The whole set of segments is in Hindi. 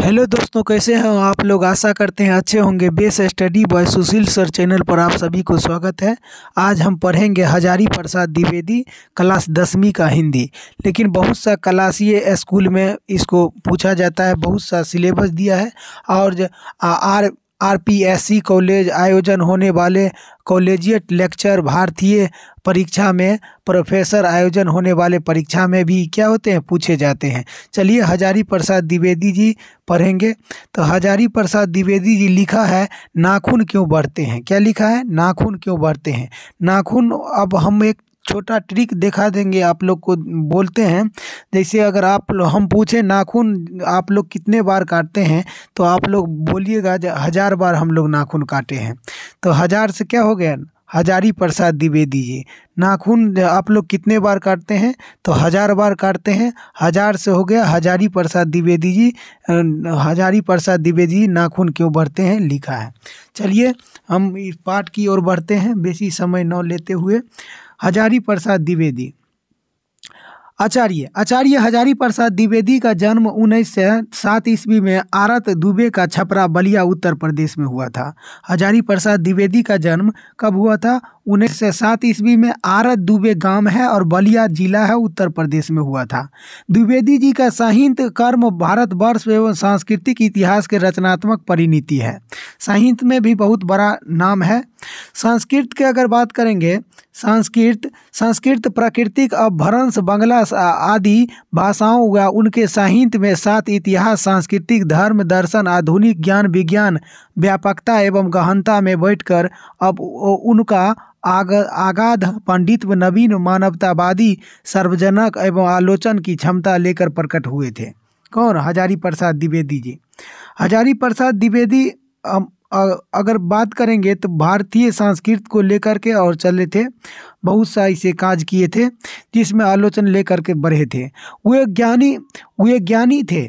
हेलो दोस्तों, कैसे हैं आप लोग। आशा करते हैं अच्छे होंगे। बेस स्टडी बाय सुशील सर चैनल पर आप सभी को स्वागत है। आज हम पढ़ेंगे हजारी प्रसाद द्विवेदी क्लास 10वीं का हिंदी। लेकिन बहुत सा क्लासीय स्कूल में इसको पूछा जाता है, बहुत सा सिलेबस दिया है। और आरपीएससी कॉलेज आयोजन होने वाले कॉलेजिएट लेक्चर, भारतीय परीक्षा में प्रोफेसर आयोजन होने वाले परीक्षा में भी क्या होते हैं, पूछे जाते हैं। चलिए हजारी प्रसाद द्विवेदी जी पढ़ेंगे। तो हजारी प्रसाद द्विवेदी जी लिखा है नाखून क्यों बढ़ते हैं। क्या लिखा है? नाखून क्यों बढ़ते हैं। नाखून, अब हम एक छोटा ट्रिक दिखा देंगे आप लोग को। बोलते हैं जैसे अगर हम पूछें नाखून आप लोग कितने बार काटते हैं, तो आप लोग बोलिएगा 1000 बार हम लोग नाखून काटे हैं। तो 1000 से क्या हो गया, हजारी प्रसाद द्विवेदी जी। नाखून आप लोग कितने बार काटते हैं, तो 1000 बार काटते हैं। 1000 से हो गया हजारी प्रसाद द्विवेदी जी। हजारी प्रसाद द्विवेदी जी नाखून क्यों बढ़ते हैं लिखा है। चलिए हम इस पाठ की ओर बढ़ते हैं, बेसी समय न लेते हुए। हजारी प्रसाद द्विवेदी। आचार्य हजारी प्रसाद द्विवेदी का जन्म 1907 ईस्वी में आरत दुबे का छपरा बलिया उत्तर प्रदेश में हुआ था। हजारी प्रसाद द्विवेदी का जन्म कब हुआ था? 1907 ईस्वी में आरत दुबे गांव है और बलिया जिला है, उत्तर प्रदेश में हुआ था। द्विवेदी जी का साहित्य कर्म भारतवर्ष एवं सांस्कृतिक इतिहास के रचनात्मक परिणति है। साहित्य में भी बहुत बड़ा नाम है। संस्कृत की अगर बात करेंगे, संस्कृत प्राकृतिक अपभ्रंश बांग्ला आदि भाषाओं व उनके साहित्य में साथ इतिहास, सांस्कृतिक, धर्म, दर्शन, आधुनिक ज्ञान, विज्ञान व्यापकता एवं गहनता में बैठकर अब उनका आगाध पंडित्व नवीन मानवतावादी सर्वजनक एवं आलोचन की क्षमता लेकर प्रकट हुए थे। कौन? हजारी प्रसाद द्विवेदी जी। हजारी प्रसाद द्विवेदी अगर बात करेंगे तो भारतीय संस्कृति को लेकर के और चले थे, बहुत सा इसे काज किए थे जिसमें आलोचना लेकर के बढ़े थे। वे ज्ञानी थे।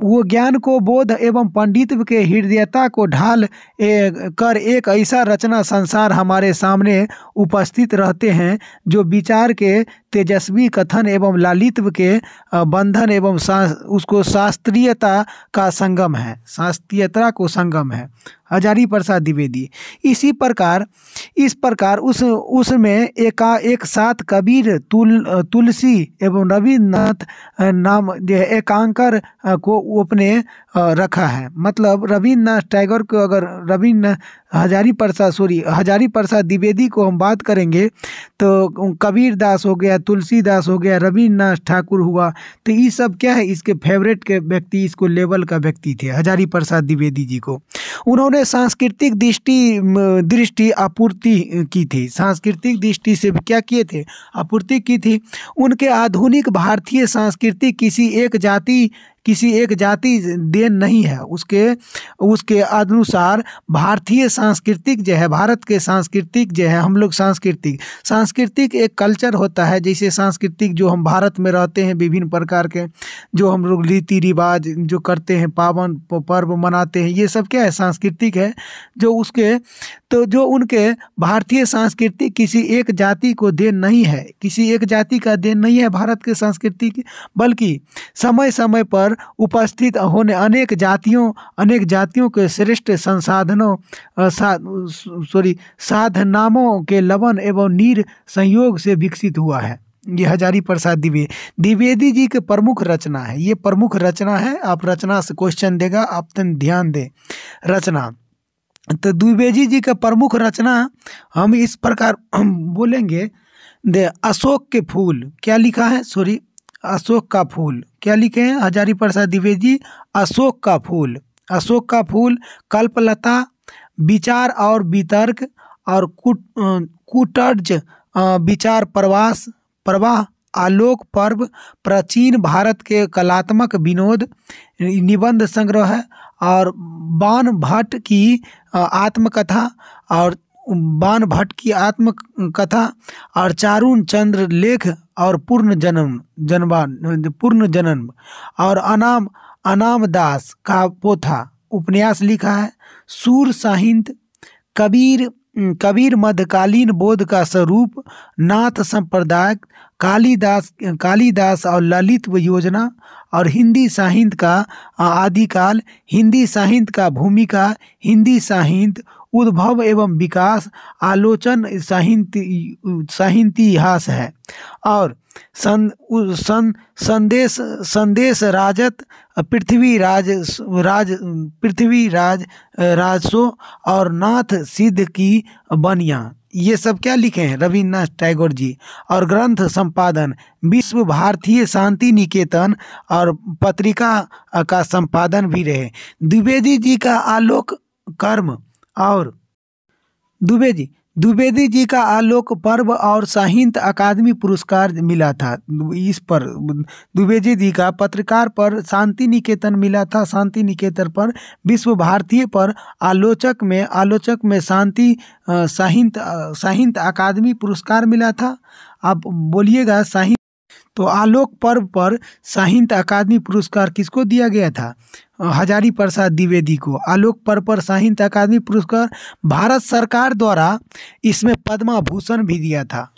वो ज्ञान को बोध एवं पंडित्व के हृदयता को ढाल कर एक ऐसा रचना संसार हमारे सामने उपस्थित रहते हैं जो विचार के तेजस्वी कथन एवं लालित्व के बंधन एवं उसको शास्त्रीयता का संगम है, शास्त्रीयता को संगम है। हजारी प्रसाद द्विवेदी। इस प्रकार उसमें एक साथ कबीर, तुलसी एवं रविन्द्रनाथ नाम जो है एकांकर को अपने रखा है। मतलब रविन्द्रनाथ टैगोर को, अगर हजारी प्रसाद द्विवेदी को हम बात करेंगे तो कबीर दास हो गया, तुलसीदास हो गया, रविन्द्रनाथ ठाकुर हुआ। तो ये सब क्या है, इसके फेवरेट के व्यक्ति, इसको लेवल का व्यक्ति थे हजारी प्रसाद द्विवेदी जी को। उन्होंने सांस्कृतिक दृष्टि आपूर्ति की थी। सांस्कृतिक दृष्टि से क्या किए थे? आपूर्ति की थी। उनके आधुनिक भारतीय संस्कृति किसी एक जाति देन नहीं है। उसके अनुसार भारतीय सांस्कृतिक जो है, भारत के सांस्कृतिक जो है, हम लोग सांस्कृतिक एक कल्चर होता है। जैसे सांस्कृतिक जो हम भारत में रहते हैं, विभिन्न प्रकार के जो हम लोग रीति रिवाज जो करते हैं, पावन पर्व मनाते हैं, ये सब क्या है, सांस्कृतिक है। जो उनके भारतीय संस्कृति किसी एक जाति को देन नहीं है, किसी एक जाति का देन नहीं है भारत के संस्कृति की, बल्कि समय समय पर उपस्थित होने अनेक जातियों के श्रेष्ठ साधनाओं के लवन एवं नीर संयोग से विकसित हुआ है। ये हजारी प्रसाद द्विवेदी जी के प्रमुख रचना है। ये प्रमुख रचना है। आप रचना से क्वेश्चन देगा, आप ध्यान दें। रचना तो द्विवेदी जी का प्रमुख रचना हम इस प्रकार बोलेंगे। अशोक के फूल। क्या लिखा है? अशोक का फूल। क्या लिखे हैं हजारी प्रसाद द्विवेदी? अशोक का फूल, कल्पलता, विचार और वितर्क और कुटज विचार प्रवाह, आलोक पर्व, प्राचीन भारत के कलात्मक विनोद, निबंध संग्रह है, और बाण भट्ट की आत्मकथा और चारुण चंद्र लेख और पूर्ण जन्म और अनाम दास का पोथा उपन्यास लिखा है। सूर साहित्य, कबीर मध्यकालीन बोध का स्वरूप, नाथ संप्रदाय कालिदास और ललित योजना और हिंदी साहित्य का आदिकाल, हिंदी साहित्य का भूमिका, हिंदी साहित्य उद्भव एवं विकास, आलोचन साहित्य इतिहास है। और संदेश राजत, पृथ्वीराज राजसो और नाथ सिद्ध की बनिया, ये सब क्या लिखे हैं? रविन्द्रनाथ टैगोर जी। और ग्रंथ संपादन विश्व भारतीय शांति निकेतन और पत्रिका का संपादन भी रहे। द्विवेदी जी का आलोक कर्म और द्विवेदी जी का आलोक पर्व और साहित्य अकादमी पुरस्कार मिला था। इस पर द्विवेदी जी का पत्रकार पर शांति निकेतन मिला था, शांति निकेतन पर विश्व भारतीय पर आलोचक में शांति साहित्य अकादमी पुरस्कार मिला था। आप बोलिएगा साहित्य, तो आलोक पर्व पर साहित्य अकादमी पुरस्कार किसको दिया गया था? हजारी प्रसाद द्विवेदी को। आलोक पर्व पर साहित्य अकादमी पुरस्कार भारत सरकार द्वारा इसमें पद्म भूषण भी दिया था।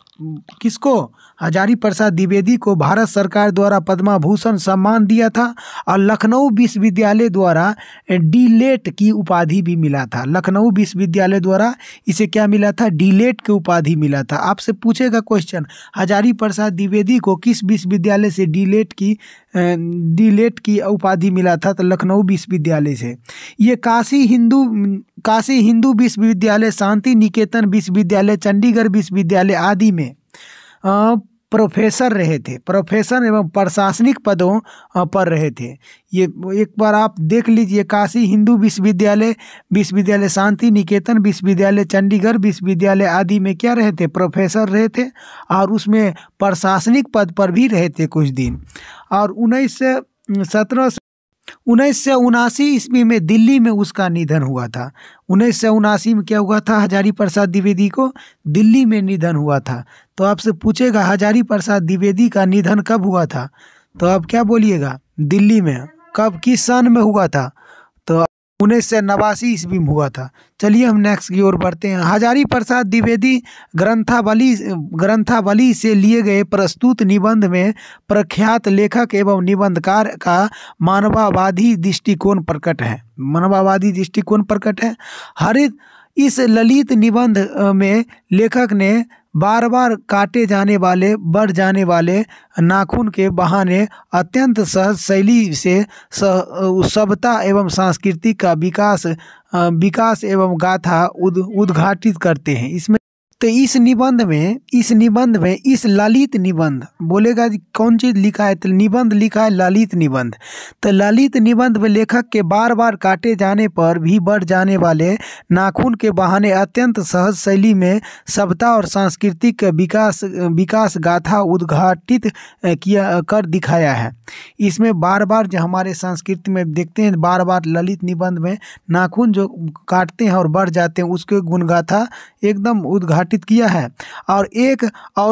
किसको? हजारी प्रसाद द्विवेदी को भारत सरकार द्वारा पद्म भूषण सम्मान दिया था। और लखनऊ विश्वविद्यालय द्वारा डीलेट की उपाधि भी मिला था। लखनऊ विश्वविद्यालय द्वारा इसे क्या मिला था? डीलेट की उपाधि मिला था। आपसे पूछेगा क्वेश्चन, हजारी प्रसाद द्विवेदी को किस विश्वविद्यालय से डीलेट की उपाधि मिला था? तो लखनऊ विश्वविद्यालय से। ये काशी हिंदू विश्वविद्यालय, शांति निकेतन विश्वविद्यालय, चंडीगढ़ विश्वविद्यालय आदि में प्रोफेसर रहे थे, प्रोफेसर एवं प्रशासनिक पदों पर रहे थे। ये एक बार आप देख लीजिए, काशी हिंदू विश्वविद्यालय, शांति निकेतन विश्वविद्यालय, चंडीगढ़ विश्वविद्यालय आदि में क्या रहे थे? प्रोफेसर रहे थे और उसमें प्रशासनिक पद पर भी रहे थे कुछ दिन। और 1979 ईस्वी में दिल्ली में उसका निधन हुआ था। 1979 में क्या हुआ था? हजारी प्रसाद द्विवेदी को दिल्ली में निधन हुआ था। तो आपसे पूछेगा हजारी प्रसाद द्विवेदी का निधन कब हुआ था? तो आप क्या बोलिएगा? दिल्ली में। कब, किस सन में हुआ था? तो 1989 ईस्वी में हुआ था। चलिए हम नेक्स्ट की ओर बढ़ते हैं। हजारी प्रसाद द्विवेदी ग्रंथावली से लिए गए प्रस्तुत निबंध में प्रख्यात लेखक एवं निबंधकार का मानववादी दृष्टिकोण प्रकट है। हरित इस ललित निबंध में लेखक ने बार बार काटे जाने वाले, बढ़ जाने वाले नाखून के बहाने अत्यंत सहज शैली से सभ्यता एवं संस्कृति का विकास एवं गाथा उद्घाटित करते हैं। इसमें तो इस निबंध में इस ललित निबंध, बोलेगा जी कौन चीज़ लिखा है? तो निबंध लिखा है ललित निबंध। तो ललित निबंध में लेखक के बार बार काटे जाने पर भी बढ़ जाने वाले नाखून के बहाने अत्यंत सहज शैली में सभ्यता और सांस्कृतिक विकास गाथा उद्घाटित कर दिखाया है। इसमें बार बार जो हमारे संस्कृति में देखते हैं, बार बार ललित निबंध में नाखून जो काटते हैं और बढ़ जाते हैं उसके गुणगाथा एकदम उद्घाटित किया है। और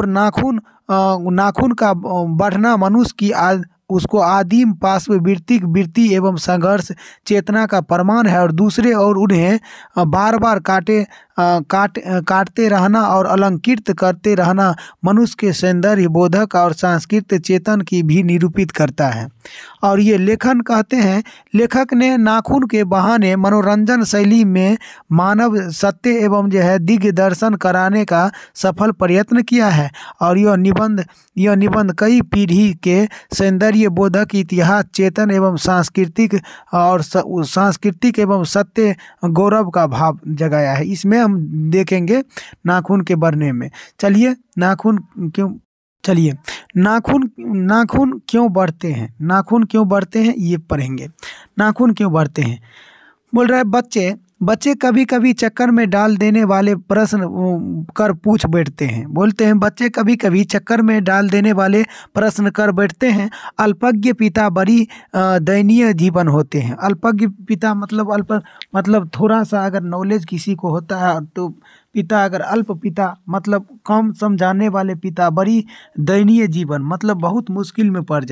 नाखून का बढ़ना मनुष्य की उसको आदिम पार्श्व वृत्ति एवं संघर्ष चेतना का प्रमाण है। और दूसरे और उन्हें बार बार काटते रहना और अलंकृत करते रहना मनुष्य के सौंदर्य बोधक और सांस्कृतिक चेतन की भी निरूपित करता है। और ये लेखन कहते हैं, लेखक ने नाखून के बहाने मनोरंजन शैली में मानव सत्य एवं जो है दिग्दर्शन कराने का सफल प्रयत्न किया है। और यह निबंध कई पीढ़ी के सौंदर्य बोधक, इतिहास चेतन एवं सांस्कृतिक एवं सत्य गौरव का भाव जगाया है। इसमें हम देखेंगे नाखून के बढ़ने में। चलिए नाखून क्यों बढ़ते हैं, नाखून क्यों बढ़ते हैं ये पढ़ेंगे। नाखून क्यों बढ़ते हैं? बोल रहा है बच्चे कभी कभी चक्कर में डाल देने वाले प्रश्न कर पूछ बैठते हैं। बोलते हैं बच्चे कभी कभी चक्कर में डाल देने वाले प्रश्न कर बैठते हैं। अल्पज्ञ पिता बड़ी दयनीय जीवन होते हैं। अल्पज्ञ पिता मतलब थोड़ा सा अगर नॉलेज किसी को होता है तो पिता, अगर अल्प पिता मतलब कम समझाने वाले पिता, बड़ी दयनीय जीवन मतलब बहुत मुश्किल में पड़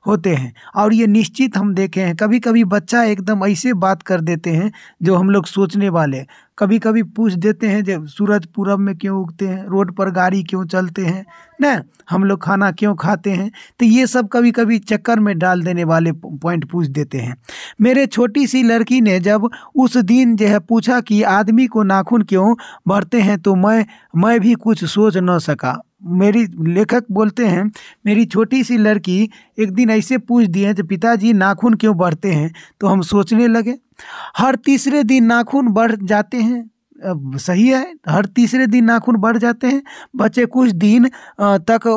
होते हैं। और ये निश्चित हम देखे हैं, कभी कभी बच्चा एकदम ऐसे बात कर देते हैं जो हम लोग सोचने वाले, कभी कभी पूछ देते हैं जब सूरज पूरब में क्यों उगते हैं, रोड पर गाड़ी क्यों चलते हैं ना, हम लोग खाना क्यों खाते हैं। तो ये सब कभी कभी चक्कर में डाल देने वाले पॉइंट पूछ देते हैं। मेरे छोटी सी लड़की ने जब उस दिन जो है पूछा कि आदमी को नाखून क्यों बढ़ते हैं, तो मैं भी कुछ सोच न सका। मेरी लेखक बोलते हैं, मेरी छोटी सी लड़की एक दिन ऐसे पूछ दिए कि पिताजी नाखून क्यों बढ़ते हैं, तो हम सोचने लगे। हर तीसरे दिन नाखून बढ़ जाते हैं। अब सही है, हर तीसरे दिन नाखून बढ़ जाते हैं। बच्चे कुछ दिन तक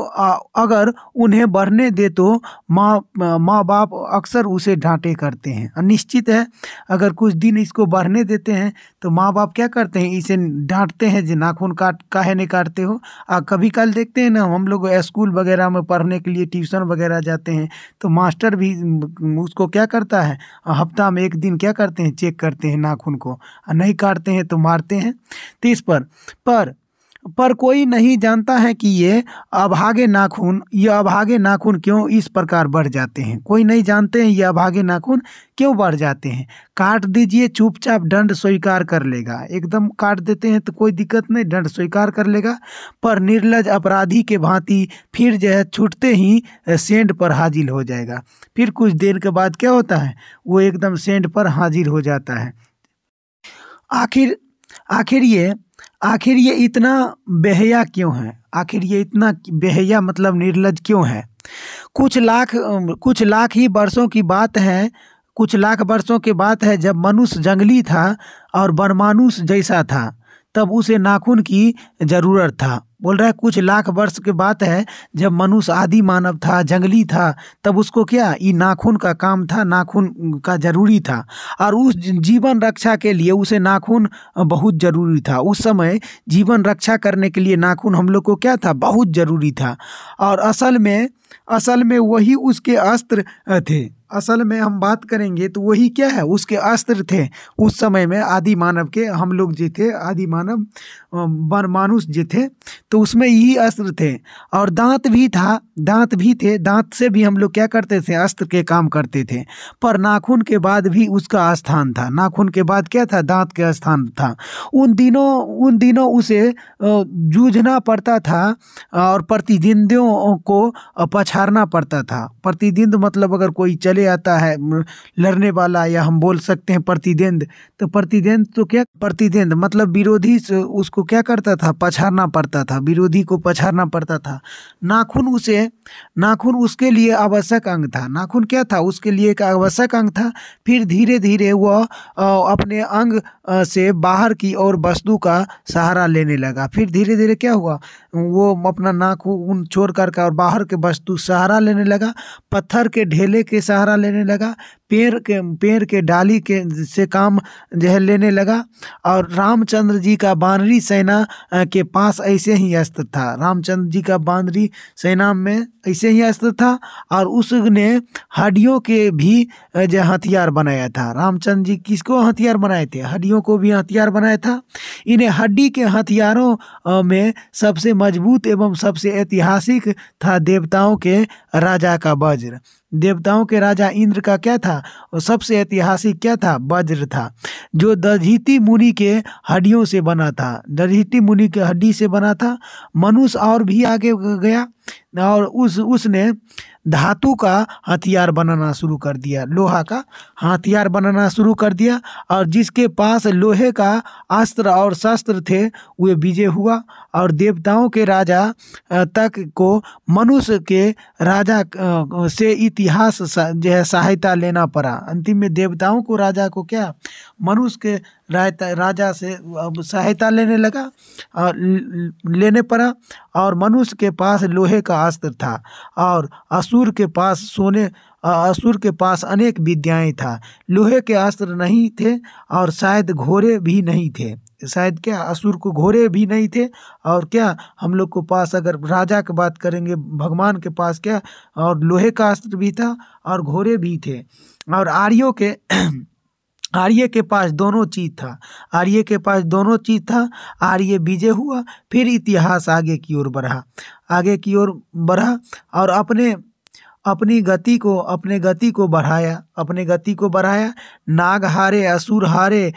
अगर उन्हें बढ़ने दे तो माँ बाप अक्सर उसे डांटे करते हैं। निश्चित है, अगर कुछ दिन इसको बढ़ने देते हैं तो माँ बाप क्या करते हैं, इसे डांटते हैं कि नाखून काहे नहीं काटते हो। कभी कल देखते हैं ना, हम लोग स्कूल वगैरह में पढ़ने के लिए ट्यूशन वगैरह जाते हैं तो मास्टर भी उसको क्या करता है, हफ्ता में एक दिन क्या करते हैं, चेक करते हैं नाखून को, नहीं काटते हैं तो मारते हैं। तो इस पर कोई नहीं जानता है कि ये अभागे नाखून क्यों इस प्रकार बढ़ जाते हैं। कोई नहीं जानते हैं ये अभागे नाखून क्यों बढ़ जाते हैं। काट दीजिए, चुपचाप दंड स्वीकार कर लेगा। एकदम काट देते हैं तो कोई दिक्कत नहीं, दंड स्वीकार कर लेगा। पर निर्लज अपराधी के भांति फिर जो है छूटते ही सेंड पर हाजिर हो जाएगा। फिर कुछ देर के बाद क्या होता है, वो एकदम सेंड पर हाजिर हो जाता है। आखिर ये इतना बेहया क्यों है, आखिर ये इतना बेहया मतलब निर्लज क्यों है। कुछ लाख ही वर्षों की बात है, कुछ लाख वर्षों की बात है, जब मनुष्य जंगली था और बनमानुष जैसा था, तब उसे नाखून की जरूरत था। बोल रहा है कुछ लाख वर्ष के बात है, जब मनुष्य आदि मानव था, जंगली था, तब उसको क्या ये नाखून का काम था, नाखून का जरूरी था। और उस जीवन रक्षा के लिए उसे नाखून बहुत जरूरी था। उस समय जीवन रक्षा करने के लिए नाखून हम लोग को क्या था, बहुत जरूरी था। और असल में वही उसके अस्त्र थे। असल में हम बात करेंगे तो वही क्या है, उसके अस्त्र थे उस समय में। आदि मानव के हम लोग जो थे, आदि मानव मानुष जो थे, तो उसमें यही अस्त्र थे। और दांत भी थे, दांत से भी हम लोग क्या करते थे, अस्त्र के काम करते थे। पर नाखून के बाद भी उसका स्थान था, नाखून के बाद क्या था, दांत के स्थान था। उन दिनों उसे जूझना पड़ता था और प्रतिद्वंदियों को पछाड़ना पड़ता था। प्रतिद्वंद मतलब अगर कोई चले आता है लड़ने वाला, या हम बोल सकते हैं प्रतिद्वंद, तो प्रतिद्वंद मतलब विरोधी उसको क्या करता था, पछाड़ना पड़ता था, विरोधी को पछाड़ना पड़ता था। नाखून उसके लिए आवश्यक अंग था। नाखून क्या था, उसके लिए एक आवश्यक अंग था। फिर धीरे धीरे वह अपने अंग से बाहर की ओर वस्तु का सहारा लेने लगा। फिर धीरे धीरे क्या हुआ, वो अपना नाखून छोड़ कर और बाहर के वस्तु सहारा लेने लगा। पत्थर के ढेले के सहारा लेने लगा, पेड़ के डाली के से काम जो है लेने लगा। और रामचंद्र जी का बानरी सेना के पास ऐसे ही अस्त्र था। रामचंद्र जी का बानरी सेना में ऐसे ही अस्त्र था। और उसने हड्डियों के भी जो हथियार बनाया था। रामचंद्र जी किसको हथियार बनाए थे, हड्डियों को भी हथियार बनाया था। इन्हें हड्डी के हथियारों में सबसे मजबूत एवं सबसे ऐतिहासिक था देवताओं के राजा का वज्र। देवताओं के राजा इंद्र का क्या था, और सबसे ऐतिहासिक क्या था, वज्र था, जो दधीति मुनि के हड्डियों से बना था। दधीति मुनि के हड्डी से बना था। मनुष्य और भी आगे गया और उसने धातु का हथियार बनाना शुरू कर दिया, लोहा का हथियार बनाना शुरू कर दिया। और जिसके पास लोहे का अस्त्र और शस्त्र थे वे विजय हुआ। और देवताओं के राजा तक को मनुष्य के राजा से इतिहास जो है सहायता लेना पड़ा। अंतिम में देवताओं को राजा को क्या, मनुष्य के राजा से सहायता लेने पड़ा। और मनुष्य के पास लोहे का अस्त्र था और असुर के पास अनेक विद्याएं था। लोहे के अस्त्र नहीं थे और शायद घोड़े भी नहीं थे। शायद क्या, असुर को घोड़े भी नहीं थे। और क्या हम लोग को पास, अगर राजा की बात करेंगे, भगवान के पास क्या, और लोहे का अस्त्र भी था और घोड़े भी थे। और आर्य के पास दोनों चीज था। आर्य विजय हुआ। फिर इतिहास आगे की ओर बढ़ा और अपने गति को बढ़ाया। नाग हारे, असुर हारे,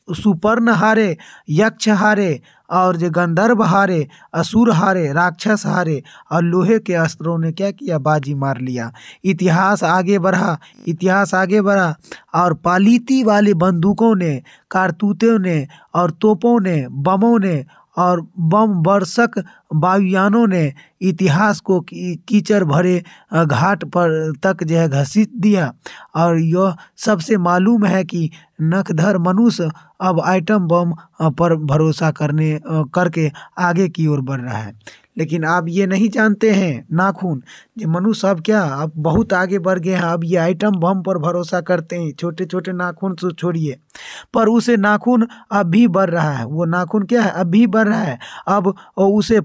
सुपर्ण हारे, यक्ष हारे, और जो गंधर्व हारे, असुर हारे, राक्षस हारे, और लोहे के अस्त्रों ने क्या किया, बाजी मार लिया। इतिहास आगे बढ़ा और पालीती वाली बंदूकों ने, कारतूतों ने और तोपों ने, बमों ने और बम वर्षक वायुयानों ने इतिहास को कीचड़ भरे घाट पर तक जो है घसीट दिया। और यह सबसे मालूम है कि नखधर मनुष्य अब आइटम बम पर भरोसा करके आगे की ओर बढ़ रहा है। लेकिन आप ये नहीं जानते हैं नाखून, जो मनुष्य अब क्या, अब बहुत आगे बढ़ गए हैं। अब ये आइटम बम पर भरोसा करते हैं। छोटे छोटे नाखून तो छोड़िए, पर उसे नाखून अब भी बढ़ रहा है। वो नाखून क्या है, अब भी बढ़ रहा है। अब उसे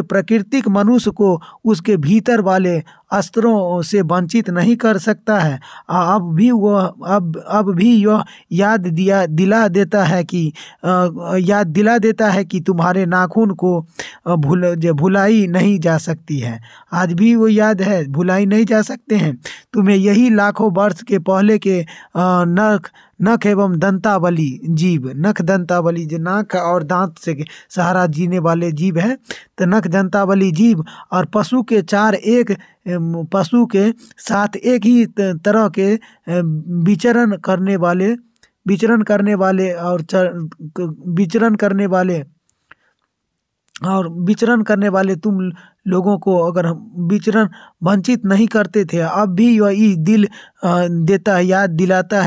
प्राकृतिक मनुष्य को उसके भीतर वाले अस्त्रों से वंचित नहीं कर सकता है। अब भी यह याद दिला देता है कि तुम्हारे नाखून को भुलाई नहीं जा सकती है। आज भी वो याद है, भुलाई नहीं जा सकते हैं। तुम्हें यही लाखों वर्ष के पहले के नख एवं दंतावली जीव, नख दंतावली, जो नाक और दांत से सहारा जीने वाले जीव है, तो नख दंतावली जीव और पशु के साथ एक ही तरह के विचरण करने वाले तुम लोगों को अगर हम विचरण वंचित नहीं करते थे, अब भी यह दिल याद देता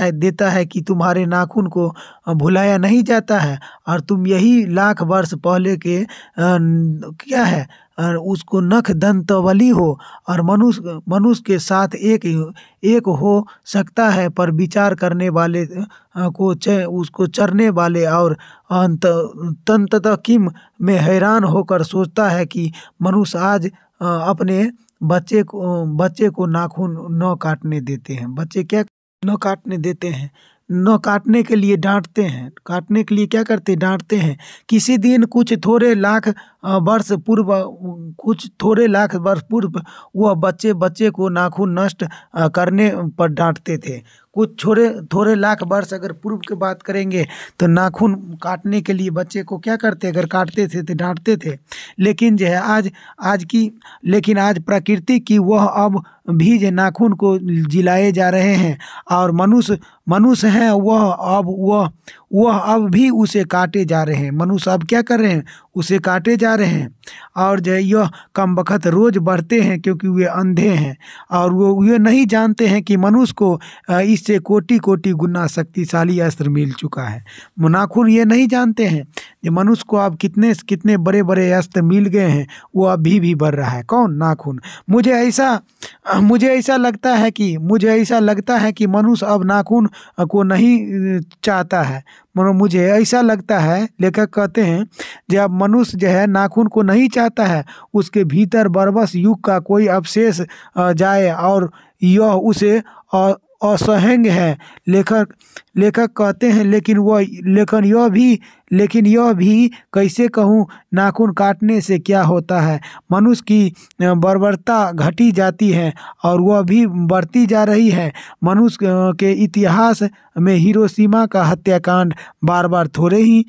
है कि तुम्हारे नाखून को भुलाया नहीं जाता है। और तुम यही लाख वर्ष पहले के क्या है, उसको नख दंतवली हो और मनुष्य के साथ एक हो सकता है, पर विचार करने वाले को उसको चरने वाले और तंततः किम में हैरान होकर सोचता है कि मनुष्य आज अपने बच्चे को नाखून न काटने देते हैं। बच्चे क्या न काटने देते हैं, न काटने के लिए डांटते हैं। काटने के लिए क्या करते हैं, डांटते हैं। किसी दिन कुछ थोड़े लाख वर्ष पूर्व वह बच्चे को नाखून नष्ट करने पर डांटते थे। कुछ थोड़े लाख वर्ष अगर पूर्व की बात करेंगे तो नाखून काटने के लिए बच्चे को क्या करते, अगर काटते थे तो डांटते थे। लेकिन जो है आज प्रकृति की वह अब भी जो नाखून को जिलाए जा रहे हैं, और मनुष्य हैं वह अब भी उसे काटे जा रहे हैं। मनुष्य अब क्या कर रहे हैं, उसे काटे जा रहे हैं। और जो यह कम बखत रोज बढ़ते हैं, क्योंकि वे अंधे हैं और वो ये नहीं जानते हैं कि मनुष्य को इससे कोटि कोटि गुना शक्तिशाली अस्त्र मिल चुका है। नाखून ये नहीं जानते हैं कि मनुष्य को अब कितने बड़े बड़े अस्त्र मिल गए हैं। वो अभी भी बढ़ रहा है। कौन, नाखून। मुझे ऐसा लगता है कि मनुष्य अब नाखून को नहीं चाहता है। मुझे ऐसा लगता है, लेखक कहते हैं, जब मनुष्य जो है नाखून को नहीं चाहता है, उसके भीतर बरबस युग का कोई अवशेष जाए और यह उसे असह्य है। लेखक कहते हैं, लेकिन यह भी कैसे कहूँ, नाखून काटने से क्या होता है। मनुष्य की बर्बरता घटी जाती है और वह भी बढ़ती जा रही है। मनुष्य के इतिहास में हिरोशिमा का हत्याकांड बार बार थोड़े ही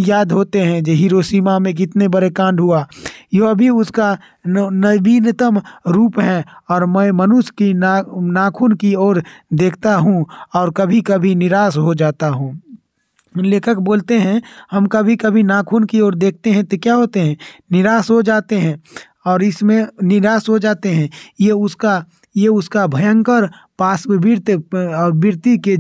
याद होते हैं। जो हिरोशिमा में कितने बड़े कांड हुआ, यह भी उसका नवीनतम रूप है। और मैं मनुष्य की नाखून की ओर देखता हूँ और कभी कभी निराश हो जाता हूँ। लेखक बोलते हैं, हम कभी कभी नाखून की ओर देखते हैं तो क्या होते हैं, निराश हो जाते हैं। और इसमें निराश हो जाते हैं, ये उसका भयंकर वृत्ति के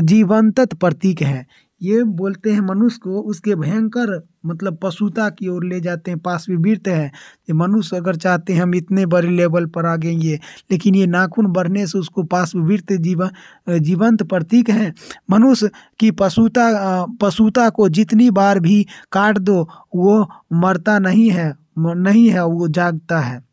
जीवंत प्रतीक है। ये बोलते हैं मनुष्य को उसके भयंकर मतलब पशुता की ओर ले जाते हैं। पार्श्ववृत्त है कि मनुष्य अगर चाहते हैं हम इतने बड़े लेवल पर आ गए, लेकिन ये नाखून बढ़ने से उसको पार्श्ववृत्त जीवंत प्रतीक है। मनुष्य की पशुता को जितनी बार भी काट दो वो मरता नहीं है, वो जागता है।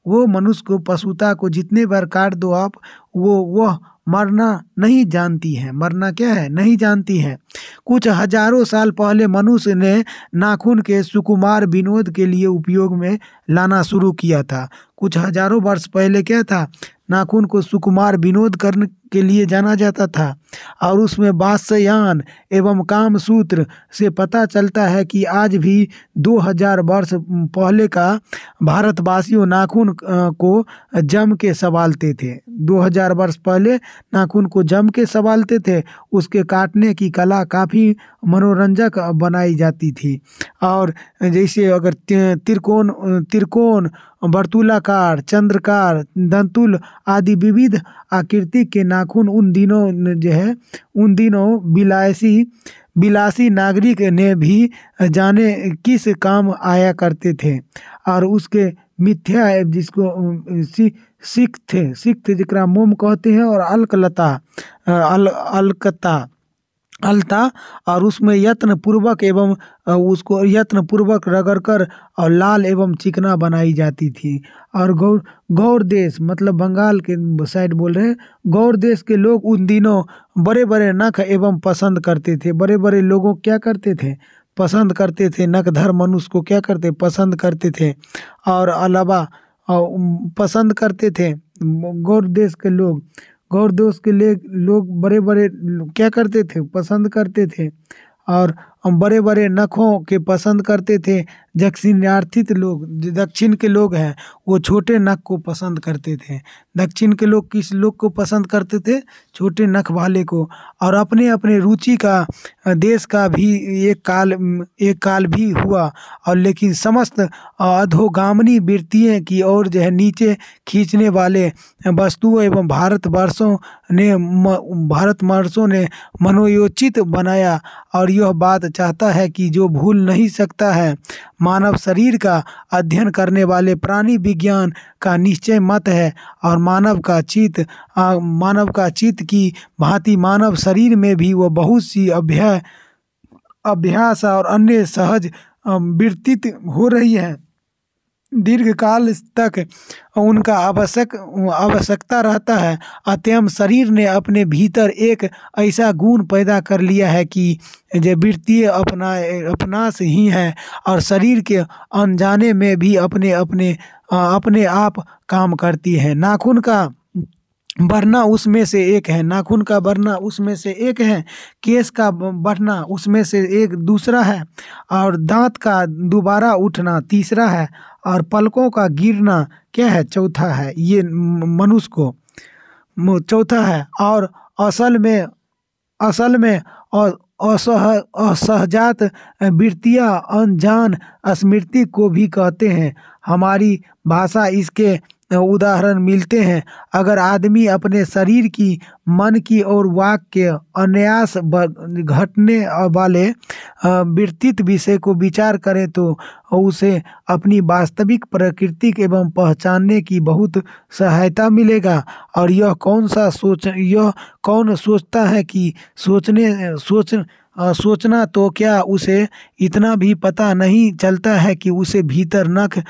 वो मनुष्य को, पशुता को जितने बार काट दो आप, वह मरना नहीं जानती है। मरना क्या है, नहीं जानती है। कुछ हजारों साल पहले मनुष्य ने नाखून के सुकुमार विनोद के लिए उपयोग में लाना शुरू किया था। कुछ हजारों वर्ष पहले क्या था, नाखून को सुकुमार विनोद करने के लिए जाना जाता था। और उसमें वात्स्यायन एवं कामसूत्र से पता चलता है कि आज भी 2000 वर्ष पहले का भारतवासियों नाखून को जम के संभालते थे। 2000 वर्ष पहले नाखून को जम के संभालते थे। उसके काटने की कला काफ़ी मनोरंजक बनाई जाती थी। और जैसे अगर त्रिकोण, वर्तुलाकार, चंद्रकार, दंतुल आदि विविध आकृति के नाखून उन दिनों बिलासी नागरिक ने भी जाने किस काम आया करते थे। और उसके मिथ्या जिसको सिख थे जिकरा मोम कहते हैं, और अलता, और उसमें यत्न पूर्वक रगड़ कर और लाल एवं चिकना बनाई जाती थी। और गौड़ देश मतलब बंगाल के साइड बोल रहे हैं, गौड़ देश के लोग उन दिनों बड़े बड़े नख एवं पसंद करते थे। बड़े बड़े लोगों क्या करते थे, पसंद करते थे। नखधर मनुष्य को क्या करते, पसंद करते थे। और अलावा पसंद करते थे गौड़ देश के लोग बड़े बड़े क्या करते थे, पसंद करते थे। और बड़े बड़े नखों के पसंद करते थे। जो दक्षिण के लोग हैं वो छोटे नख को पसंद करते थे। दक्षिण के लोग किस लोग को पसंद करते थे, छोटे नख वाले को। और अपने अपने रुचि का देश का भी एक काल भी हुआ। और लेकिन समस्त अधोगामिनी वृत्तियों की ओर जो है नीचे खींचने वाले वस्तुओं एवं भारतवर्षों ने मनोयोचित बनाया। और यह बात चाहता है कि जो भूल नहीं सकता है, मानव शरीर का अध्ययन करने वाले प्राणी विज्ञान का निश्चय मत है। और मानव का चित्त की भांति मानव शरीर में भी वो बहुत सी अभ्यास और अन्य सहज विकसित हो रही है। दीर्घ काल तक उनका आवश्यकता रहता है। अतएव शरीर ने अपने भीतर एक ऐसा गुण पैदा कर लिया है कि जो वृत्तियाँ अपनास ही है, और शरीर के अनजाने में भी अपने आप काम करती है। नाखून का बढ़ना उसमें से एक है। केस का बढ़ना उसमें से एक दूसरा है। और दांत का दोबारा उठना तीसरा है। और पलकों का गिरना क्या है, चौथा है। ये मनुष्य को चौथा है। और असल में असहजात वृत्तियाँ अनजान स्मृति को भी कहते हैं। हमारी भाषा इसके उदाहरण मिलते हैं। अगर आदमी अपने शरीर की, मन की और वाक के अनायास घटने वाले विस्तृत विषय को विचार करें तो उसे अपनी वास्तविक प्रकृति एवं पहचानने की बहुत सहायता मिलेगा। और यह कौन सोचता है कि सोचना तो क्या, उसे इतना भी पता नहीं चलता है कि उसे भीतर नख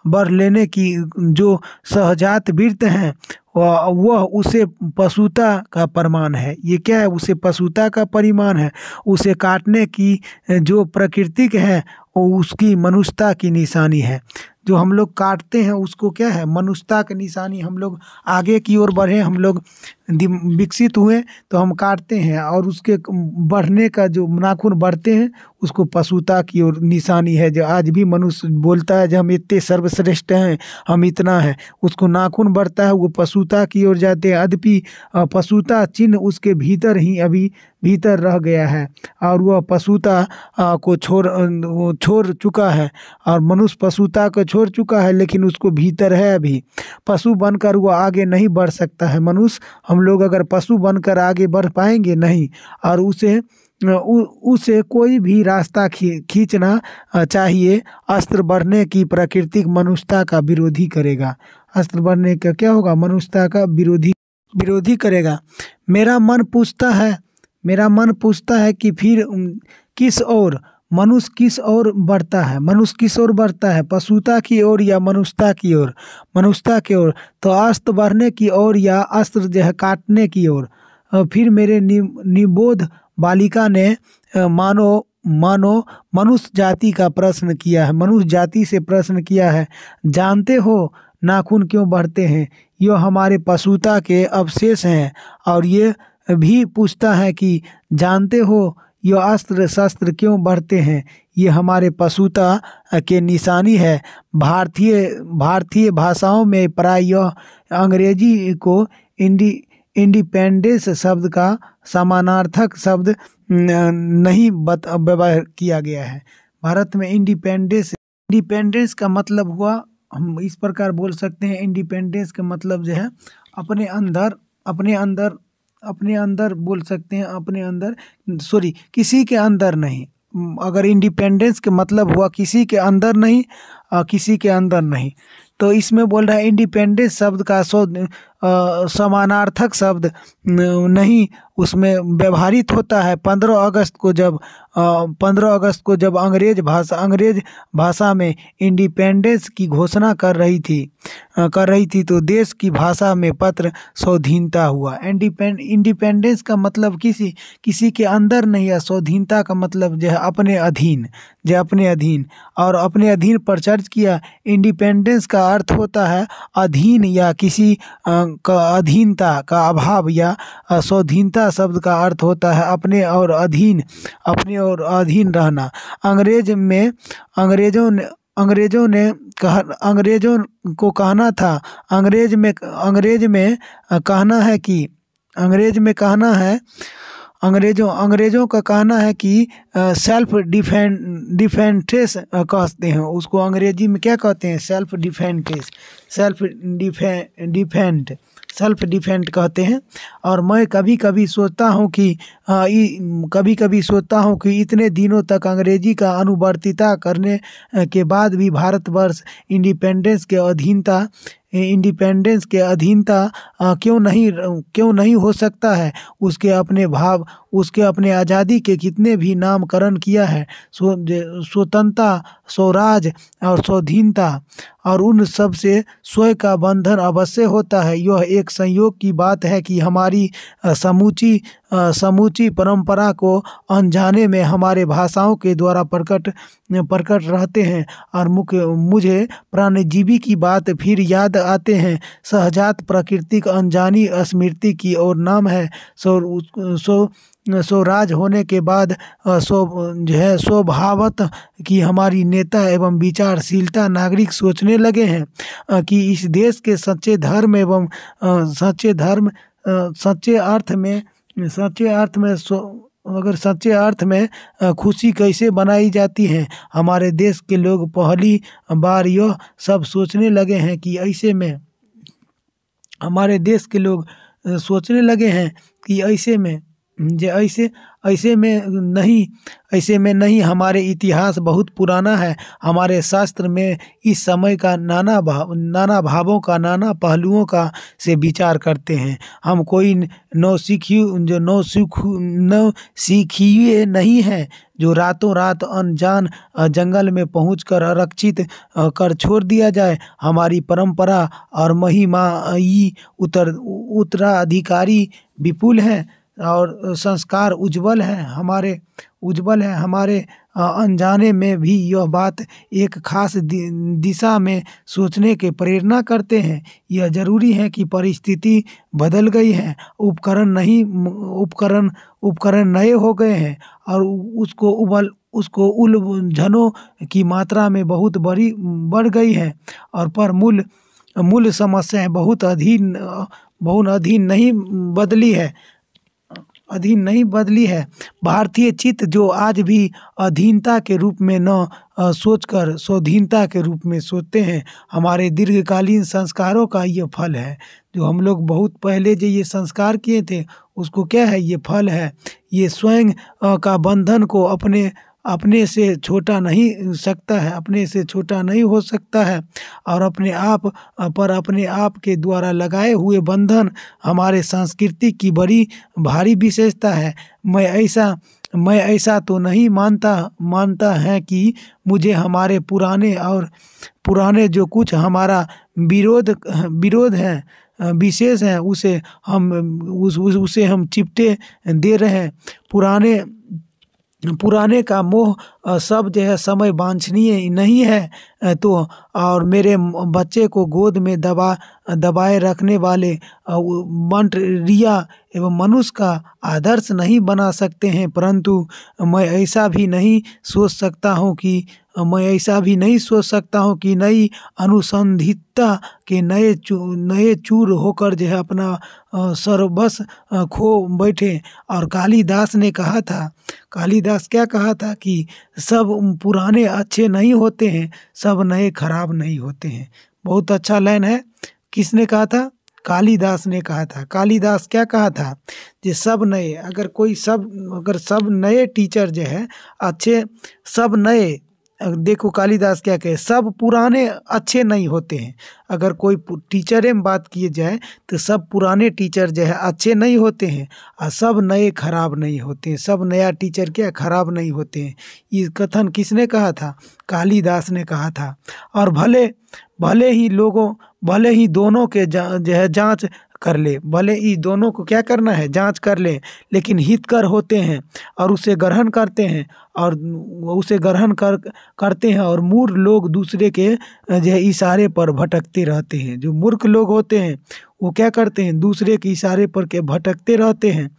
बढ़ लेने की जो सहजात वृत्त हैं वह उसे पशुता का परिमाण है। ये क्या है, उसे पशुता का परिमाण है। उसे काटने की जो प्रकृति है वो उसकी मनुष्यता की निशानी है। जो हम लोग काटते हैं उसको क्या है, मनुष्यता की निशानी। हम लोग आगे की ओर बढ़े, हम लोग विकसित हुए तो हम काटते हैं, और उसके बढ़ने का जो नाखून बढ़ते हैं उसको पशुता की ओर निशानी है। जो आज भी मनुष्य बोलता है जो हम इतने सर्वश्रेष्ठ हैं, हम इतना है, उसको नाखून बढ़ता है वो पशुता की ओर जाते हैं। यद्यपि पशुता चिन्ह उसके भीतर ही अभी भीतर रह गया है, और वह पशुता को छोड़ चुका है। और मनुष्य पशुता को छोड़ चुका है, लेकिन उसको भीतर है अभी। पशु बनकर वो आगे नहीं बढ़ सकता है मनुष्य। हम लोग अगर पशु बनकर आगे बढ़ पाएंगे नहीं। और उसे कोई भी रास्ता खींचना चाहिए। अस्त्र बढ़ने की प्राकृतिक मनुष्यता का विरोधी करेगा। अस्त्र बढ़ने का क्या होगा, मनुष्यता का विरोधी करेगा। मेरा मन पूछता है कि फिर किस ओर मनुष्य किस ओर बढ़ता है, मनुष्य किस ओर बढ़ता है, पशुता की ओर या मनुष्यता की ओर, मनुष्यता की ओर। तो अस्त्र बढ़ने की ओर या अस्त्र जो है काटने की ओर। फिर मेरे निबोध बालिका ने मानो मानो मनुष्य जाति का प्रश्न किया है, मनुष्य जाति से प्रश्न किया है, जानते हो नाखून क्यों बढ़ते हैं? यह हमारे पशुता के अवशेष हैं। और ये भी पूछता है कि जानते हो यह अस्त्र शस्त्र क्यों बढ़ते हैं? ये हमारे पशुता के निशानी है। भारतीय भारतीय भाषाओं में प्राय यह अंग्रेजी को इंडिपेंडेंस शब्द का समानार्थक शब्द नहीं व्यवहार किया गया है। भारत में इंडिपेंडेंस का मतलब हुआ, हम इस प्रकार बोल सकते हैं, इंडिपेंडेंस का मतलब जो है अपने अंदर बोल सकते हैं, अपने अंदर, सॉरी, किसी के अंदर नहीं। अगर इंडिपेंडेंस के मतलब हुआ किसी के अंदर नहीं, किसी के अंदर नहीं, तो इसमें बोल रहा है इंडिपेंडेंस शब्द का समानार्थक शब्द नहीं उसमें व्यवहारित होता है। 15 अगस्त को जब अंग्रेज भाषा में इंडिपेंडेंस की घोषणा कर रही थी तो देश की भाषा में पत्र स्वाधीनता हुआ। इंडिपेंडेंस का मतलब किसी के अंदर नहीं है, स्वाधीनता का मतलब जो है अपने अधीन, और अपने अधीन पर चर्च किया। इंडिपेंडेंस का अर्थ होता है अधीन या किसी का अधीनता का अभाव, या स्वाधीनता शब्द का अर्थ होता है अपने और अधीन रहना। अंग्रेजों को कहना था, अंग्रेज में कहना है कि अंग्रेजों का कहना है कि सेल्फ डिफेंस कहते हैं उसको, अंग्रेजी में क्या कहते हैं? सेल्फ डिफेंड कहते हैं। और मैं कभी कभी सोचता हूँ कि इतने दिनों तक अंग्रेजी का अनुवर्तिता करने के बाद भी भारतवर्ष इंडिपेंडेंस के अधीनता क्यों नहीं हो सकता है। उसके अपने आज़ादी के कितने भी नामकरण किया है, स्वतंत्रता, स्वराज और स्वाधीनता, और उन सब से स्वयं का बंधन अवश्य होता है। यह एक संयोग की बात है कि हमारी समूची परंपरा को अनजाने में हमारे भाषाओं के द्वारा प्रकट रहते हैं। और मुझे प्राणजीवी की बात फिर याद आते हैं। सहजात प्राकृतिक अनजानी स्मृति की और नाम है स्वराज होने के बाद स्वभावत कि हमारी नेता एवं विचारशीलता नागरिक सोचने लगे हैं कि इस देश के सच्चे अर्थ में खुशी कैसे बनाई जाती है। हमारे देश के लोग पहली बार यह सब सोचने लगे हैं कि ऐसे में नहीं हमारे इतिहास बहुत पुराना है। हमारे शास्त्र में इस समय का नाना भावों का, नाना पहलुओं का से विचार करते हैं। हम कोई नौ सीखिए नहीं है जो रातों रात अनजान जंगल में पहुंचकर आरक्षित कर छोड़ दिया जाए। हमारी परंपरा और महिमाई उत्तराधिकारी विपुल है और संस्कार उज्जवल है। हमारे अनजाने में भी यह बात एक खास दिशा में सोचने के प्रेरणा करते हैं। यह जरूरी है कि परिस्थिति बदल गई है, उपकरण नए हो गए हैं और उसको उलझनों की मात्रा में बहुत बढ़ गई है, और पर मूल समस्याएं बहुत अधीन नहीं बदली है। भारतीय चित्त जो आज भी अधीनता के रूप में न सोचकर स्वाधीनता के रूप में सोचते हैं, हमारे दीर्घकालीन संस्कारों का ये फल है। जो हम लोग बहुत पहले जो ये संस्कार किए थे उसको क्या है, ये फल है। ये स्वयं का बंधन को अपने से छोटा नहीं हो सकता है, और अपने आप के द्वारा लगाए हुए बंधन हमारे संस्कृति की बड़ी भारी विशेषता है। मैं मैं ऐसा तो नहीं मानता है कि मुझे हमारे पुराने जो कुछ हमारा विरोध है, विशेष है, उसे हम चिपटे दे रहे हैं। पुराने पुराने का मोह सब जो है समय वांछनीय नहीं है। तो और मेरे बच्चे को गोद में दबाए रखने वाले मंट रिया एवं मनुष्य का आदर्श नहीं बना सकते हैं, परंतु मैं ऐसा भी नहीं सोच सकता हूँ कि नई अनुसंधित्ता के नए चूर होकर जो है अपना सर्वस्व खो बैठे। और कालिदास क्या कहा था कि सब पुराने अच्छे नहीं होते हैं, सब नए खराब नहीं होते हैं। बहुत अच्छा लाइन है। किसने कहा था? कालिदास ने कहा था। कालिदास क्या कहा था? कि अगर सब नए टीचर जो है अच्छे, सब नए, देखो कालिदास क्या कहे, सब पुराने अच्छे नहीं होते हैं। अगर कोई टीचर में बात किए जाए तो सब पुराने टीचर जो है अच्छे नहीं होते हैं और सब नए खराब नहीं होते हैं। सब नया टीचर क्या खराब नहीं होते हैं। ये कथन किसने कहा था? कालिदास ने कहा था। और भले ही दोनों के जो है जांच कर ले, भले ही दोनों को क्या करना है? जांच कर ले, लेकिन हितकर होते हैं और उसे ग्रहण करते हैं और मूर्ख लोग दूसरे के जो है इशारे पर भटकते रहते हैं। जो मूर्ख लोग होते हैं वो क्या करते हैं? दूसरे के इशारे पर के भटकते रहते हैं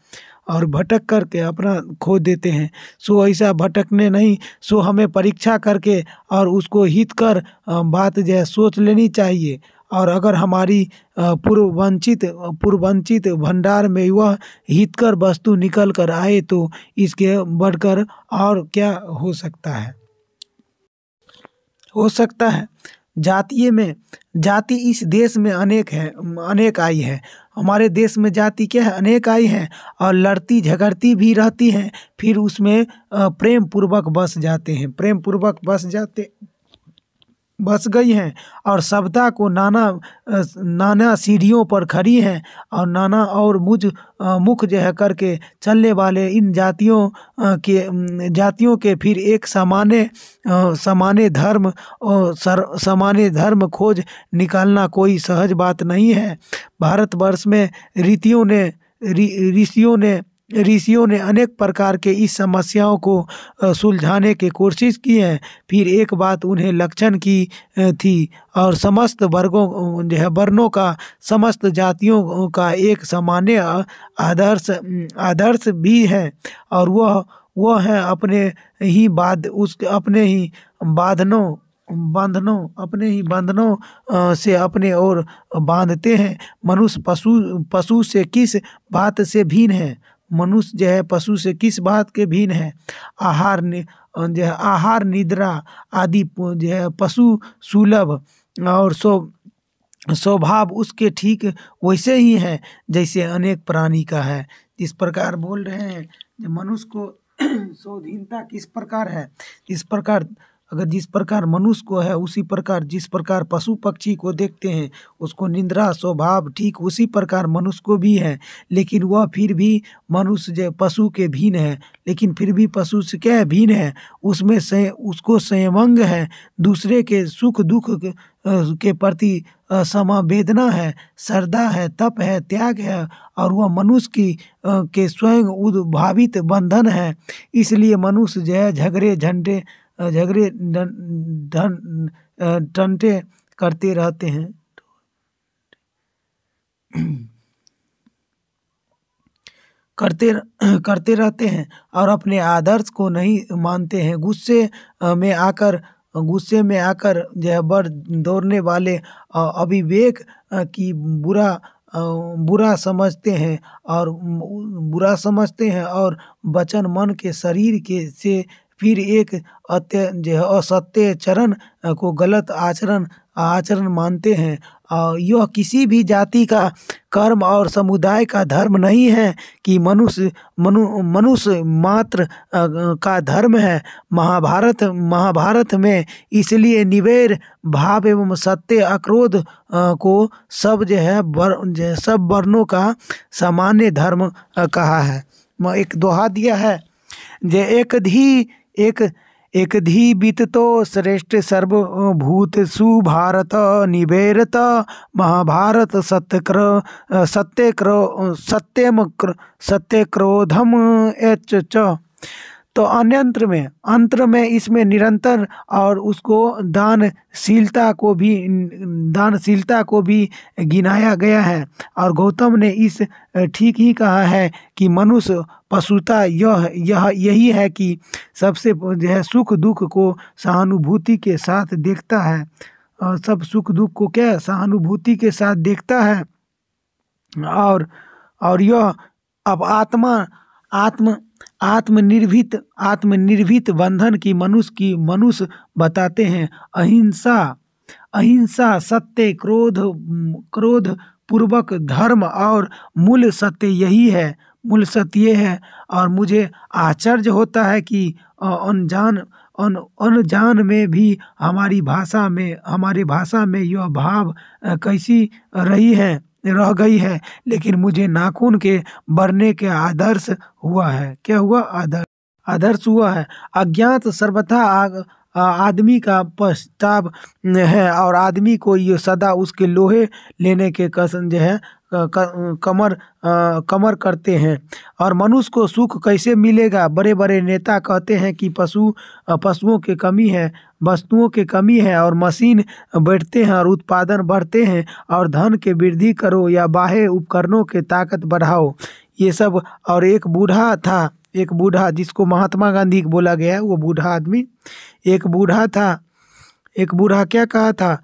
और भटक करके अपना खो देते हैं। सो ऐसा भटकने नहीं, सो हमें परीक्षा करके और उसको हित कर बात जो है सोच लेनी चाहिए। और अगर हमारी पूर्ववंचित भंडार में वह हितकर वस्तु निकल कर आए तो इसके बढ़कर और क्या हो सकता है। जाति इस देश में अनेक आई है। हमारे देश में जाति क्या है? अनेक आई है और लड़ती झगड़ती भी रहती हैं। फिर उसमें प्रेम पूर्वक बस गई हैं और सभ्यता को नाना सीढ़ियों पर खड़ी हैं और नाना और मुख जो है करके चलने वाले इन जातियों के फिर एक सामान्य धर्म खोज निकालना कोई सहज बात नहीं है। भारतवर्ष में ऋषियों ने अनेक प्रकार के इस समस्याओं को सुलझाने की कोशिश की है। फिर एक बात उन्हें लक्षण की थी और समस्त वर्णों का, समस्त जातियों का एक सामान्य आदर्श भी है और वह है अपने ही बंधनों से अपने ओर बांधते हैं। मनुष्य पशु से किस बात से भिन्न है? मनुष्य जो है पशु से किस बात के भिन्न है? आहार निद्रा आदि जो है पशु सुलभ और स्वभाव उसके ठीक वैसे ही है जैसे अनेक प्राणी का है। इस प्रकार बोल रहे हैं मनुष्य को स्वाधीनता किस प्रकार है? जिस प्रकार मनुष्य को है उसी प्रकार, जिस प्रकार पशु पक्षी को देखते हैं उसको निद्रा स्वभाव ठीक उसी प्रकार मनुष्य को भी है। लेकिन वह फिर भी मनुष्य जो पशु के भिन्न है, लेकिन फिर भी पशु से क्या है? भिन्न है। उसमें उसको संयमंग है, दूसरे के सुख दुख के प्रति समवेदना है, श्रद्धा है, तप है, त्याग है और वह मनुष्य के स्वयं उद्भावित बंधन है। इसलिए मनुष्य जो है झगड़े टंटे करते रहते हैं करते रहते हैं और अपने आदर्श को नहीं मानते हैं। गुस्से में आकर जो है बढ़ दौड़ने वाले अविवेक की बुरा समझते हैं और वचन मन के शरीर के से फिर एक असत्य चरण को गलत आचरण मानते हैं। यह किसी भी जाति का कर्म और समुदाय का धर्म नहीं है कि मनुष्य मात्र का धर्म है। महाभारत में इसलिए निवेर भाव एवं सत्य अक्रोध को सब वर्णों का सामान्य धर्म कहा है। एक दोहा दिया है जे एक धी वित्तो श्रेष्ठ सर्वभूतसु भारत निवेरत महाभारत सत्यक्रोधम एच च। तो अंतर में इसमें निरंतर और उसको दानशीलता को भी गिनाया गया है। और गौतम ने इस ठीक ही कहा है कि मनुष्य पशुता यही है कि सबसे जो है सुख दुख को सहानुभूति के साथ देखता है, और सब सुख दुख को क्या सहानुभूति के साथ देखता है। और यह अब आत्मनिर्भीत बंधन की मनुष्य बताते हैं। अहिंसा सत्य क्रोध पूर्वक धर्म और मूल सत्य ये है। और मुझे आश्चर्य होता है कि अनजान में भी हमारे भाषा में यह भाव कैसी रह गई है। लेकिन मुझे नाखून के बढ़ने के आदर्श हुआ है। क्या हुआ? आदर्श हुआ है। अज्ञात सर्वथा आदमी का पश्चाताप है, और आदमी को ये सदा उसके लोहे लेने के कसम जो है कमर करते हैं। और मनुष्य को सुख कैसे मिलेगा? बड़े बड़े नेता कहते हैं कि पशुओं की कमी है, वस्तुओं की कमी है, और मशीन बैठते हैं और उत्पादन बढ़ते हैं, और धन के वृद्धि करो या बाह्य उपकरणों के ताकत बढ़ाओ, ये सब। और एक बूढ़ा जिसको महात्मा गांधी बोला गया है, वो बूढ़ा आदमी एक बूढ़ा क्या कहा था?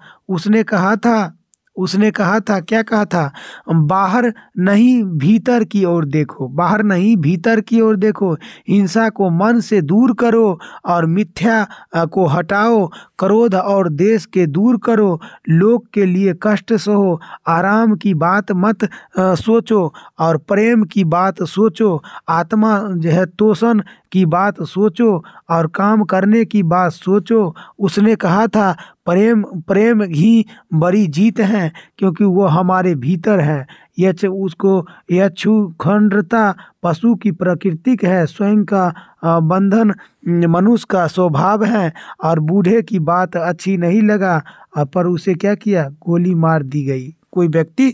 उसने कहा था क्या कहा था? बाहर नहीं भीतर की ओर देखो, हिंसा को मन से दूर करो और मिथ्या को हटाओ, क्रोध और देश के दूर करो, लोग के लिए कष्ट सहो, आराम की बात मत सोचो और प्रेम की बात सोचो, आत्मा जो है तोषण की बात सोचो और काम करने की बात सोचो। उसने कहा था प्रेम ही बड़ी जीत है, क्योंकि वो हमारे भीतर है। यक्षुखंडता पशु की प्रकृति है, स्वयं का बंधन मनुष्य का स्वभाव है। और बूढ़े की बात अच्छी नहीं लगा, पर उसे क्या किया? गोली मार दी गई। कोई व्यक्ति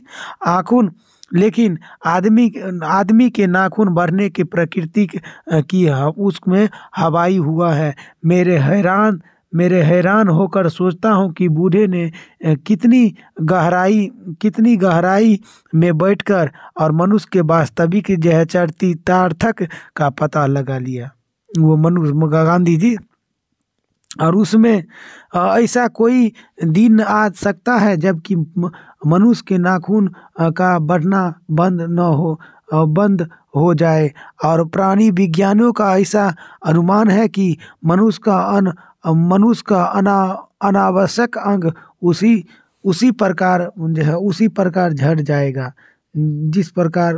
लेकिन आदमी के नाखून बढ़ने की प्रकृति की उसमें हवाई हुआ है। मेरे हैरान होकर सोचता हूँ कि बूढ़े ने कितनी गहराई में बैठकर और मनुष्य के वास्तविक जो है चरितार्थ का पता लगा लिया, वो मनुष्य गांधी जी। और उसमें ऐसा कोई दिन आ सकता है जबकि मनुष्य के नाखून का बढ़ना बंद हो जाए। और प्राणी विज्ञानियों का ऐसा अनुमान है कि मनुष्य का अनावश्यक अंग उसी प्रकार झड़ जाएगा जिस प्रकार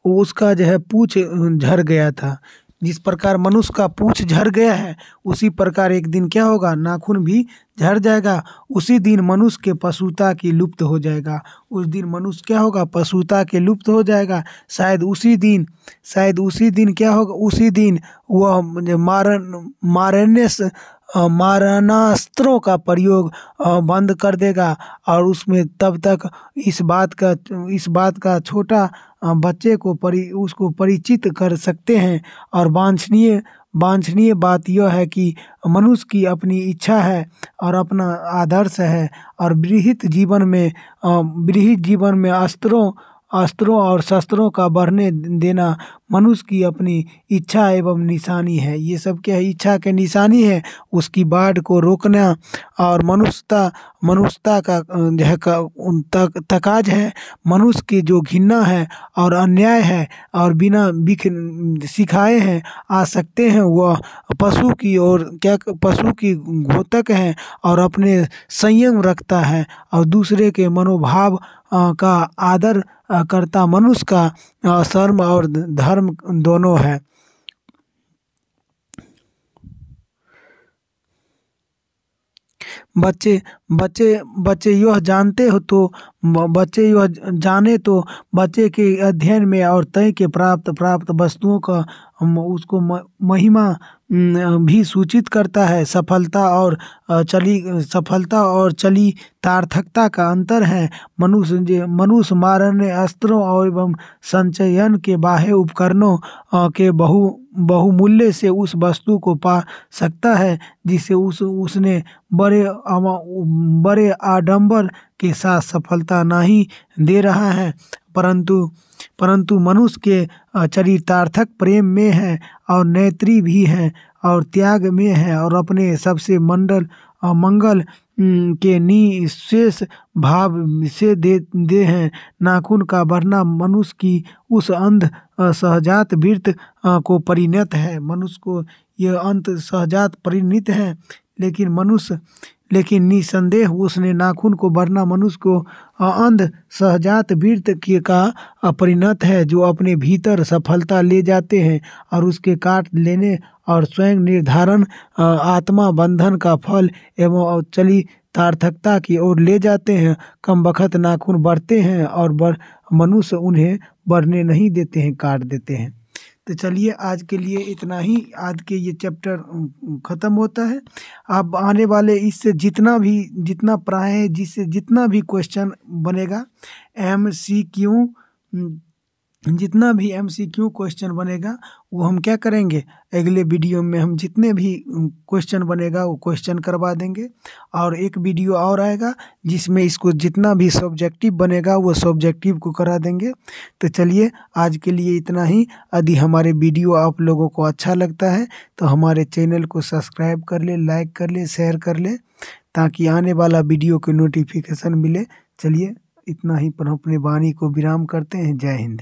उसका जो है पूंछ झड़ गया था। जिस प्रकार मनुष्य का पूंछ झड़ गया है, उसी प्रकार एक दिन क्या होगा? नाखून भी झड़ जाएगा। उसी दिन मनुष्य के पशुता की लुप्त हो जाएगा। उस दिन मनुष्य क्या होगा? पशुता के लुप्त हो जाएगा। शायद उसी दिन क्या होगा? उसी दिन वह मारणास्त्रों का प्रयोग बंद कर देगा। और उसमें तब तक इस बात का छोटा बच्चे को उसको परिचित कर सकते हैं। और वांछनीय बात यह है कि मनुष्य की अपनी इच्छा है और अपना आदर्श है। और विरहित जीवन में अस्त्रों और शस्त्रों का बढ़ने देना मनुष्य की अपनी इच्छा एवं निशानी है। ये सब क्या है? इच्छा के निशानी है। उसकी बाढ़ को रोकना और मनुष्यता का जो है तकाज है। मनुष्य की जो घृणा है और अन्याय है और बिना सिखाए हैं आ सकते हैं, वह पशु की घोतक है और अपने संयम रखता है और दूसरे के मनोभाव का आदर करता मनुष्य का शर्म और धर्म दोनों है। बच्चे बच्चे बच्चे यह जानते हो तो बच्चे यह जाने तो बच्चे के अध्ययन में और तय के प्राप्त प्राप्त वस्तुओं का उसको महिमा भी सूचित करता है। सफलता और चलितार्थकता का अंतर है। मनुष्य मारने अस्त्रों और एवं संचयन के बाह्य उपकरणों के बहुमूल्य से उस वस्तु को पा सकता है जिसे उसने बड़े आडंबर के साथ सफलता नहीं दे रहा है, परंतु मनुष्य के चरितार्थक प्रेम में है और नैत्री भी है और त्याग में है और अपने सबसे मंगल के निशेष भाव से दे हैं। नाखून का बढ़ना मनुष्य की उस अंध सहजात वृत्त को परिणत है। मनुष्य को यह अंत सहजात परिणत है, लेकिन निसंदेह उसने नाखून को बढ़ना मनुष्य को अंध सहजात वृत्त का परिणत है, जो अपने भीतर सफलता ले जाते हैं और उसके काट लेने और स्वयं निर्धारण आत्मा बंधन का फल एवं चलितार्थकता की ओर ले जाते हैं। कम बखत नाखून बढ़ते हैं और मनुष्य उन्हें बढ़ने नहीं देते हैं, काट देते हैं। तो चलिए आज के लिए इतना ही। आज के ये चैप्टर ख़त्म होता है। अब आने वाले इससे जितना पढ़ाए हैं, जिससे जितना भी क्वेश्चन बनेगा MCQ, जितना भी MCQ क्वेश्चन बनेगा वो हम क्या करेंगे, अगले वीडियो में हम जितने भी क्वेश्चन बनेगा वो क्वेश्चन करवा देंगे। और एक वीडियो और आएगा जिसमें इसको जितना भी सब्जेक्टिव बनेगा वो सब्जेक्टिव को करा देंगे। तो चलिए आज के लिए इतना ही। यदि हमारे वीडियो आप लोगों को अच्छा लगता है तो हमारे चैनल को सब्सक्राइब कर ले, लाइक कर ले, शेयर कर ले, ताकि आने वाला वीडियो की नोटिफिकेशन मिले। चलिए इतना ही पर अपने वाणी को विराम करते हैं। जय हिंद।